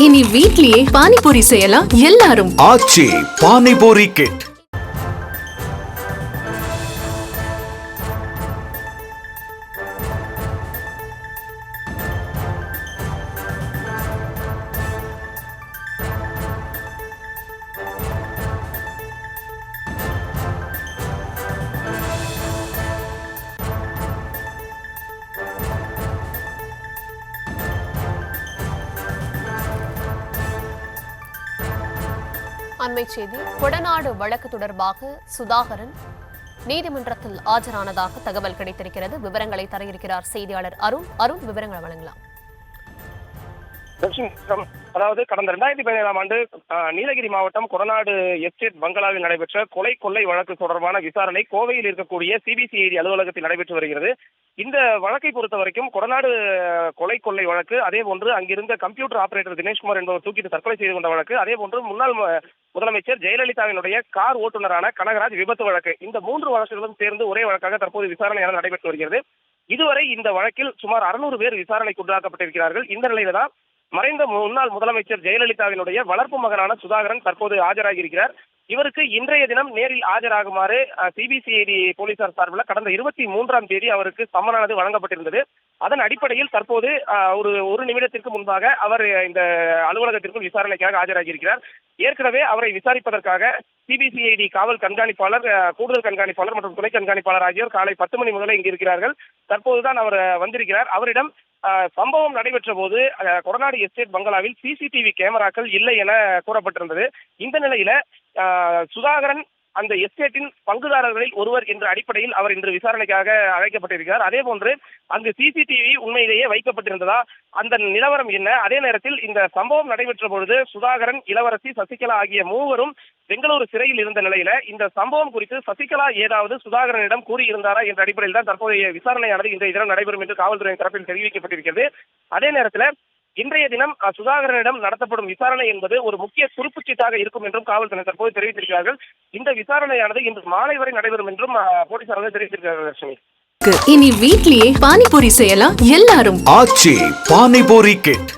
இனி வீட்லயே பானிபூரி செய்யலாம் எல்லாரும். ஆச்சி பானிபூரி கிட். அண்மை செய்தி. கொடநாடு வழக்கு தொடர்பாக சுதாகரன் நீதிமன்றத்தில் ஆஜரானதாக தகவல் கிடைத்திருக்கிறது. விவரங்களை தர இருக்கிறார் செய்தியாளர் அருண். விவரங்களை வழங்கலாம். அதாவது கடந்த 2017ஆம் ஆண்டு நீலகிரி மாவட்டம் கொடநாடு எஸ்டேட் பங்களாவில் நடைபெற்ற கொள்ளை வழக்கு தொடர்பான விசாரணை கோவையில் இருக்கக்கூடிய சிபிசிஐடி அலுவலகத்தில் நடைபெற்று வருகிறது. இந்த வழக்கை பொறுத்த வரைக்கும் கொடநாடு கொள்ளை வழக்கு, அதே போன்று அங்கிருந்த கம்ப்யூட்டர் ஆபரேட்டர் தினேஷ்குமார் என்பவர் தூக்கிட்டு தற்கொலை செய்து கொண்ட வழக்கு, அதே போன்று முன்னாள் முதலமைச்சர் ஜெயலலிதாவினுடைய கார் ஓட்டுநரான கனகராஜ் விபத்து வழக்கு, இந்த 3 வழக்குகளும் சேர்ந்து ஒரே வழக்காக தற்போது விசாரணையாக நடைபெற்று வருகிறது. இதுவரை இந்த வழக்கில் சுமார் 600 பேர் விசாரணைக்கு உள்ளாக்கப்பட்டிருக்கிறார்கள். இந்த நிலையில தான் மறைந்த முன்னாள் முதலமைச்சர் ஜெயலலிதாவினுடைய வளர்ப்பு மகனான சுதாகரன் தற்போது ஆஜராகி இருக்கிறார். இவருக்கு இன்றைய தினம் நேரில் ஆஜராகுமாறு சிபிசிஐடி போலீசார் சார்பில் கடந்த 23ஆம் தேதி அவருக்கு சம்மனானது வழங்கப்பட்டிருந்தது. அதன் அடிப்படையில் தற்போது ஒரு நிமிடத்திற்கு முன்பாக அவர் இந்த அலுவலகத்திற்குள் விசாரணைக்காக ஆஜராகி இருக்கிறார். ஏற்கனவே அவரை விசாரிப்பதற்காக சிபிசிஐடி காவல் கண்காணிப்பாளர், கூடுதல் கண்காணிப்பாளர் மற்றும் துணை கண்காணிப்பாளர் ஆகியோர் காலை 10 மணி முதலே இங்கு இருக்கிறார்கள். தற்போதுதான் அவர் வந்திருக்கிறார். அவரிடம் சம்பவம் நடைபெற்ற போது கொடநாடு எஸ்டேட் பங்களாவில் சிசிடிவி கேமராக்கள் இல்லை என கூறப்பட்டிருந்தது. இந்த நிலையில சுதாகரன் அந்த எஸ்டேட்டின் பங்குதாரர்களில் ஒருவர் என்ற அடிப்படையில் அவர் இன்று விசாரணைக்காக அழைக்கப்பட்டிருக்கிறார். அதே போன்று அங்கு சிசிடிவி உண்மையிலேயே வைக்கப்பட்டிருந்ததா, அந்த நிலவரம் என்ன, அதே நேரத்தில் இந்த சம்பவம் நடைபெற்ற பொழுது சுதாகரன், இளவரசி, சசிகலா ஆகிய மூவரும் பெங்களூரு சிறையில் இருந்த நிலையில இந்த சம்பவம் குறித்து சசிகலா ஏதாவது சுதாகரனிடம் கூறியிருந்தாரா என்ற அடிப்படையில் தான் தற்போதைய விசாரணையானது இன்றைய தினம் நடைபெறும் என்று காவல்துறையின் தரப்பில் தெரிவிக்கப்பட்டிருக்கிறது. அதே நேரத்தில் இன்றைய தினம் சுதாகரனிடம் நடத்தப்படும் விசாரணை என்பது ஒரு முக்கிய துருப்புச்சீட்டாக இருக்கும் என்றும் காவல்துறை தற்போது தெரிவித்திருக்கிறார்கள். இந்த விசாரணையானது இன்று மாலை வரை நடைபெறும் என்றும் போலீசார் தெரிவித்திருக்கிறார்கள். இனி வீட்லயே பானிபூரி செய்யலாம் எல்லாரும். ஆச்சி பானிபூரி கிட்.